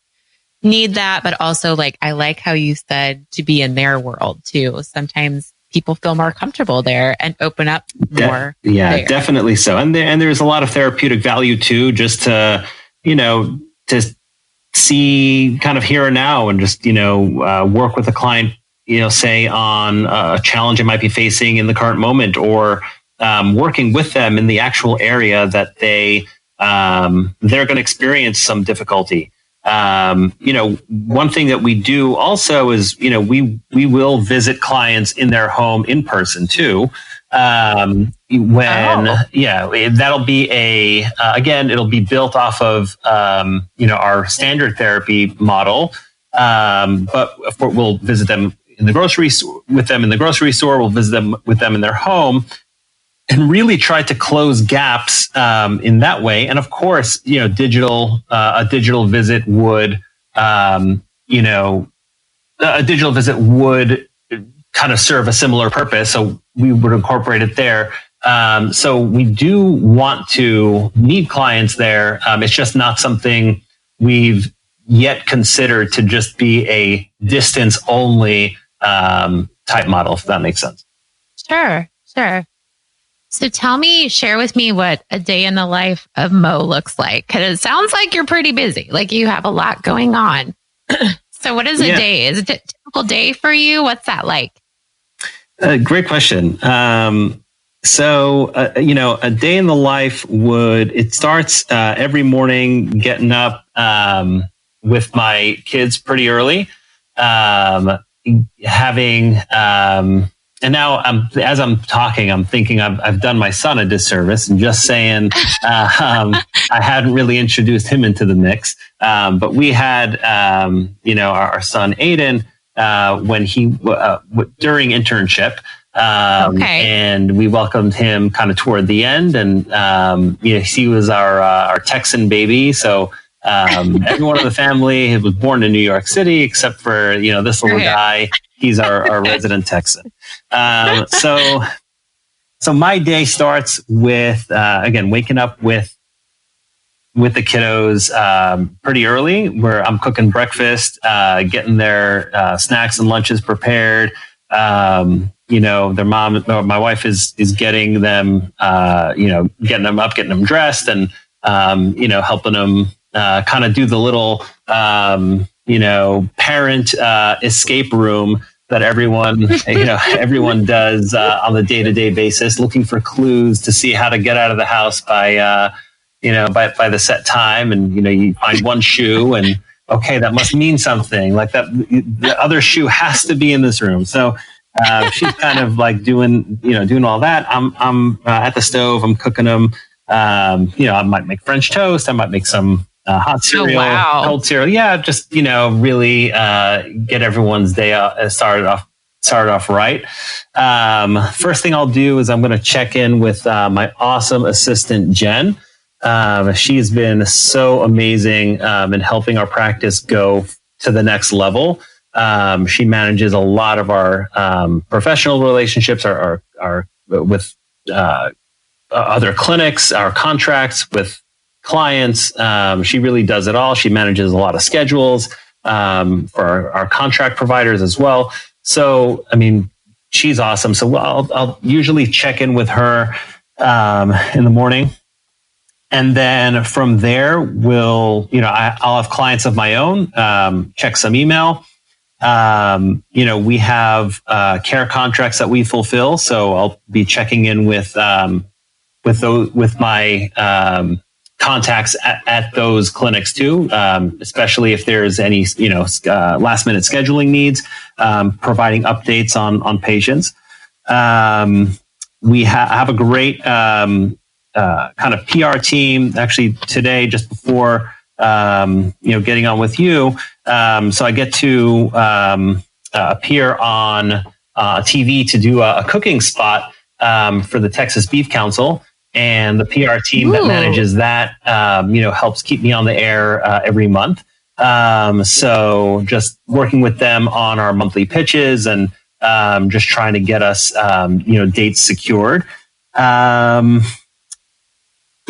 need that, but also I like how you said to be in their world too. Sometimes people feel more comfortable there and open up more. Yeah, there. Definitely so. And there's a lot of therapeutic value too, just to, to see kind of here and now and just, work with a client, say on a challenge they might be facing in the current moment, or working with them in the actual area that they're going to experience some difficulty. One thing that we do also is, we will visit clients in their home in person too. That'll be again, it'll be built off of, our standard therapy model. But of course we'll visit them in the grocery store, we'll visit them with them in their home, and really try to close gaps in that way. And of course, a digital visit would, kind of serve a similar purpose. So we would incorporate it there. So we do want to meet clients there. It's just not something we've yet considered to just be a distance only type model, if that makes sense. Sure. So share with me what a day in the life of Moe looks like. Because it sounds like you're pretty busy, like you have a lot going on. So what is a day? Is it a typical day for you? What's that like? Great question. So a day in the life it starts every morning getting up with my kids pretty early, and now as I'm talking, I'm thinking I've done my son a disservice and just saying I hadn't really introduced him into the mix. But we had our son Aiden when he during internship. And we welcomed him kind of toward the end, and he was our Texan baby. So everyone in the family was born in New York City, except for this little guy. He's our resident Texan. So my day starts with again waking up with the kiddos pretty early, where I'm cooking breakfast, getting their snacks and lunches prepared. Their mom, my wife is getting them, getting them up, getting them dressed, and helping them kind of do the little parent escape room that everyone does on the day-to-day basis, looking for clues to see how to get out of the house by the set time. And you find one shoe, and okay, that must mean something. Like that, the other shoe has to be in this room. So she's kind of like doing all that. I'm at the stove. I'm cooking them. I might make French toast. I might make some hot cereal, cold cereal. Yeah, just really get everyone's day started off right. First thing I'll do is I'm going to check in with my awesome assistant Jen. She's been so amazing in helping our practice go to the next level. She manages a lot of our professional relationships, our with other clinics, our contracts with clients. She really does it all. She manages a lot of schedules for our contract providers as well. So, she's awesome. So I'll usually check in with her in the morning. And then from there, I'll have clients of my own, check some email. We have care contracts that we fulfill. So I'll be checking in with my contacts at those clinics too, especially if there's any last minute scheduling needs, providing updates on patients. We have a great kind of PR team. Actually, today, just before getting on with you, so I get to appear on TV to do a cooking spot for the Texas Beef Council. And the PR team that manages that, helps keep me on the air every month. So just working with them on our monthly pitches and just trying to get us, dates secured.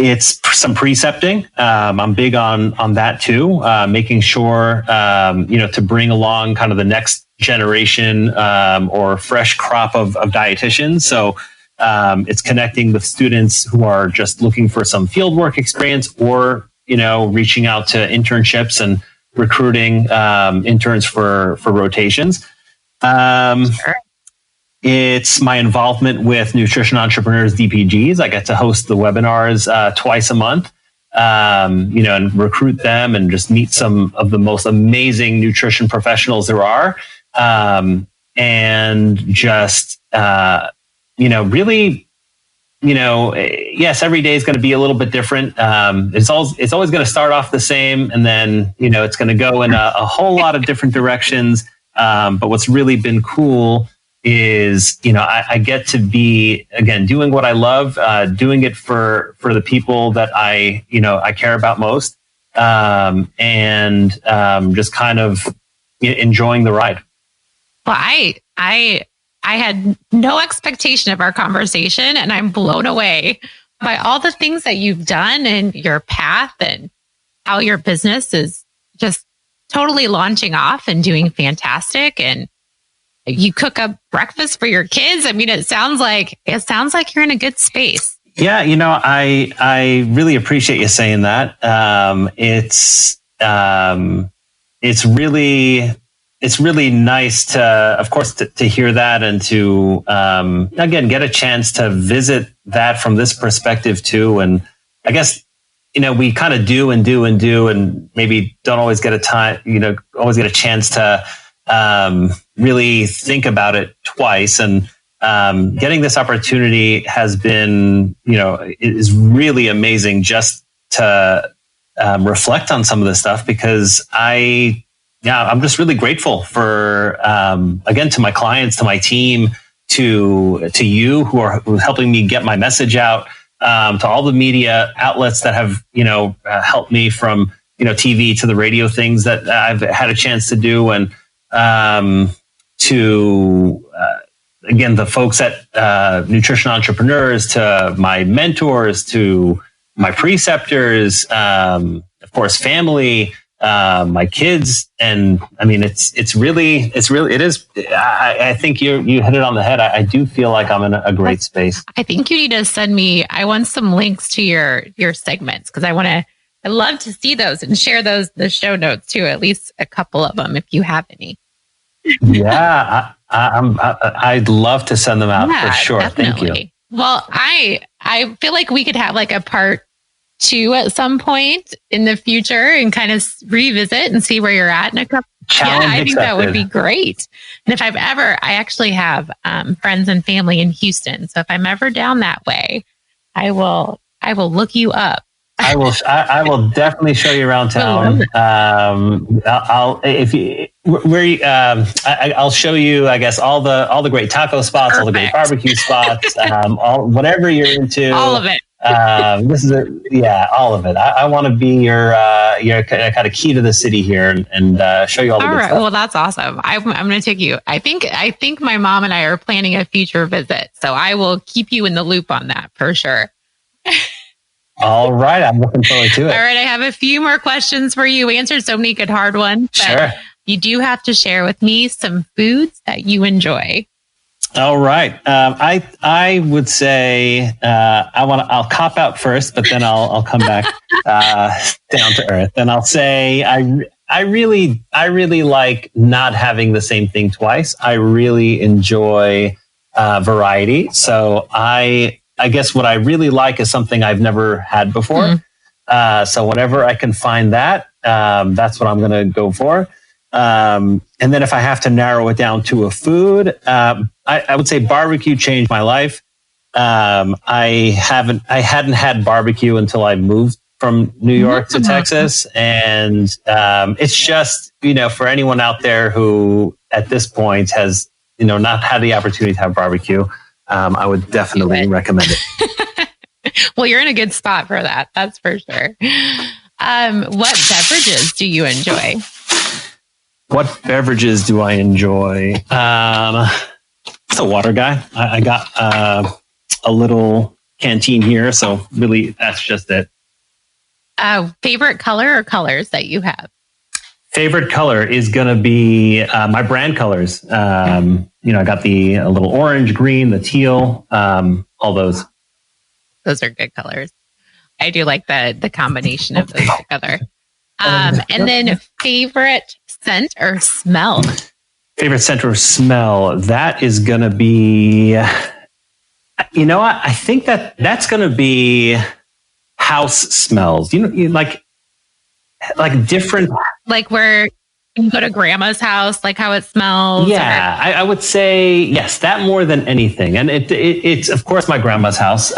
It's some precepting. I'm big on that too, making sure, to bring along kind of the next generation or fresh crop of dietitians. So it's connecting with students who are just looking for some fieldwork experience, or reaching out to internships and recruiting interns for rotations. Sure. It's my involvement with Nutrition Entrepreneurs DPGs. I get to host the webinars twice a month, and recruit them and just meet some of the most amazing nutrition professionals there are. And just, really, yes, every day is going to be a little bit different. It's always going to start off the same, and then, it's going to go in a whole lot of different directions. But what's really been cool is, I get to be, again, doing what I love, doing it for the people that I care about most, and just kind of enjoying the ride. Well, I had no expectation of our conversation, and I'm blown away by all the things that you've done and your path and how your business is just totally launching off and doing fantastic. And you cook up breakfast for your kids. I mean, it sounds like you're in a good space. Yeah, I really appreciate you saying that. It's really nice to, of course, to hear that, and to again get a chance to visit that from this perspective too. And I guess we kind of do, and maybe don't always get a chance to really think about it twice. And getting this opportunity has been, is really amazing just to reflect on some of this stuff, because I'm just really grateful for, again, to my clients, to my team, to you who are helping me get my message out, to all the media outlets that have, helped me, from, TV to the radio things that I've had a chance to do. And, to, again, the folks at Nutrition Entrepreneurs, to my mentors, to my preceptors, of course, family, my kids. And I mean, it is, I think you hit it on the head. I do feel like I'm in a great space. I think you need to send me, I want some links to your segments, because I love to see those and share the show notes too, at least a couple of them, if you have any. Yeah, I'd love to send them out for sure. Definitely. Thank you. Well, I feel like we could have like a part 2 at some point in the future and kind of revisit and see where you're at in a couple. Challenge I think accepted. that would be great. And if I actually have friends and family in Houston, so if I'm ever down that way, I will look you up. I will definitely show you around town. I'll show you, I guess, all the great taco spots, all the great barbecue spots, whatever you're into, all of it. All of it. I want to be your kind of key to the city here, and show you all the good stuff. Well, that's awesome. I'm going to take you. I think my mom and I are planning a future visit, so I will keep you in the loop on that for sure. All right. I'm looking forward to it. All right. I have a few more questions for you. We answered so many good, hard ones. Sure. You do have to share with me some foods that you enjoy. All right. I would say, I'll cop out first, but then I'll come back, down to earth, and I'll say, I really like not having the same thing twice. I really enjoy, variety. So I guess what I really like is something I've never had before. So whenever I can find that, that's what I'm going to go for. And then if I have to narrow it down to a food, I would say barbecue changed my life. I hadn't had barbecue until I moved from New York to Texas. And it's just, for anyone out there who at this point has, not had the opportunity to have barbecue, I would definitely recommend it. Well, you're in a good spot for that. That's for sure. What beverages do you enjoy? What beverages do I enjoy? It's a water guy. I got a little canteen here, so really that's just it. Favorite color or colors that you have? Favorite color is going to be my brand colors. I got a little orange, green, the teal, all those. Those are good colors. I do like the combination of those together. And then favorite scent or smell? Favorite scent or smell? That is going to be, you know what? I think that's going to be house smells. Like different. Like where you go to grandma's house, like how it smells. Yeah, I would say yes, that more than anything. And it's of course my grandma's house.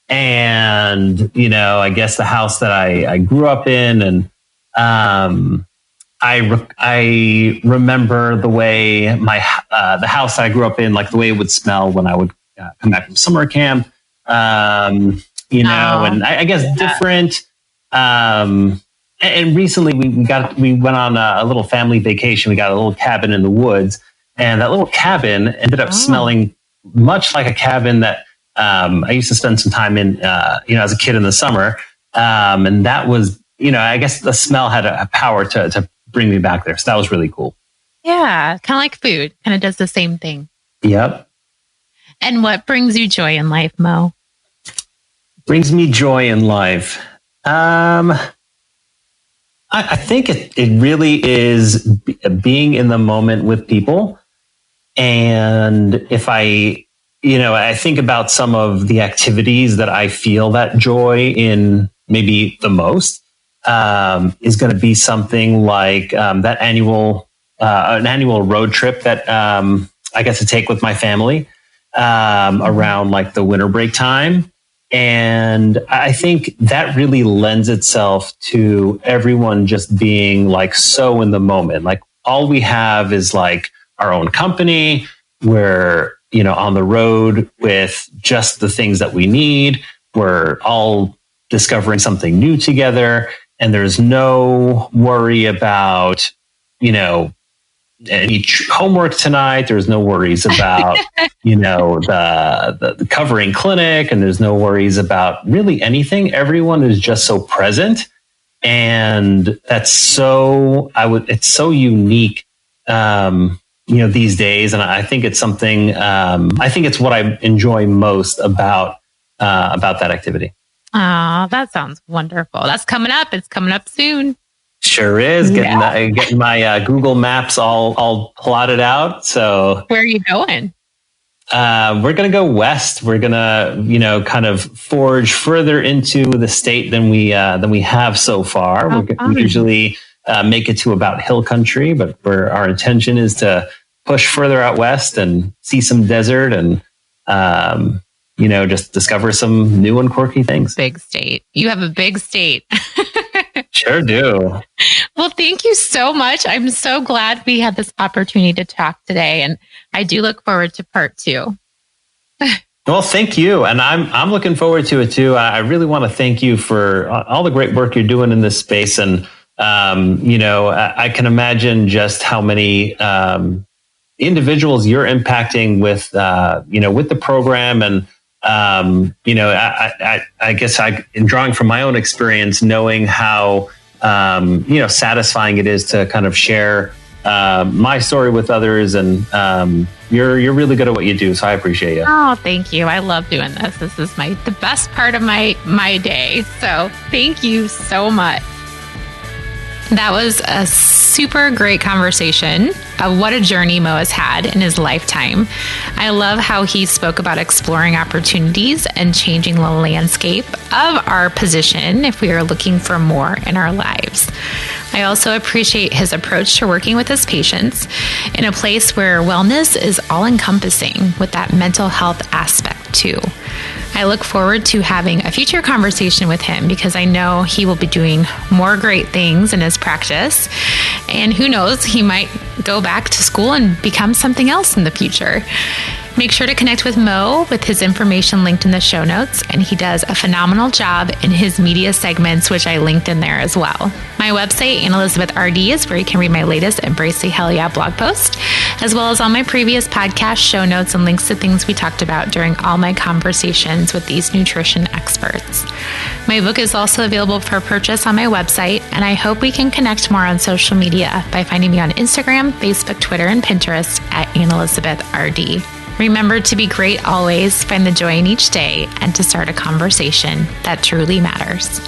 And, I guess the house that I grew up in, and I remember the way the house that I grew up in, like the way it would smell when I would come back from summer camp, and I guess different. And recently we went on a little family vacation. We got a little cabin in the woods, and that little cabin ended up smelling much like a cabin that I used to spend some time in, as a kid in the summer. And that was, I guess the smell had a power to bring me back there. So that was really cool. Yeah. Kind of like food, kind of does the same thing. Yep. And what brings you joy in life, Mo? Brings me joy in life. I think it really is being in the moment with people. And if I think about some of the activities that I feel that joy in maybe the most, is going to be something like that an annual road trip that I get to take with my family around like the winter break time. And I think that really lends itself to everyone just being like so in the moment. Like all we have is like our own company. We're, on the road with just the things that we need. We're all discovering something new together. And there's no worry about, any homework tonight. There's no worries about, the covering clinic, and there's no worries about really anything. Everyone is just so present. And that's it's so unique, these days. And I think it's something, I think it's what I enjoy most about that activity. Oh, that sounds wonderful. That's coming up. It's coming up soon. Sure is. Getting my Google Maps all plotted out. So where are you going? We're going to go west. We're going to, kind of forge further into the state than we have so far. We usually make it to about hill country, but our intention is to push further out west and see some desert and, just discover some new and quirky things. Big state. You have a big state. Sure do. Well, thank you so much. I'm so glad we had this opportunity to talk today, and I do look forward to part 2. Well, thank you. And I'm looking forward to it too. I really want to thank you for all the great work you're doing in this space. And, I can imagine just how many individuals you're impacting with the program. And, I guess in drawing from my own experience, knowing how, satisfying it is to kind of share my story with others. And you're really good at what you do. So I appreciate you. Oh, thank you. I love doing this. This is the best part of my day. So thank you so much. That was a super great conversation of what a journey Mo has had in his lifetime. I love how he spoke about exploring opportunities and changing the landscape of our position if we are looking for more in our lives. I also appreciate his approach to working with his patients in a place where wellness is all-encompassing with that mental health aspect too. I look forward to having a future conversation with him because I know he will be doing more great things in his practice. And who knows, he might go back to school and become something else in the future. Make sure to connect with Mo with his information linked in the show notes, and he does a phenomenal job in his media segments, which I linked in there as well. My website, Anne Elizabeth RD, is where you can read my latest Embrace the Hell Yeah blog post, as well as all my previous podcast show notes and links to things we talked about during all my conversations with these nutrition experts. My book is also available for purchase on my website, and I hope we can connect more on social media by finding me on Instagram, Facebook, Twitter, and Pinterest at Anne Elizabeth RD. Remember to be great always, find the joy in each day, and to start a conversation that truly matters.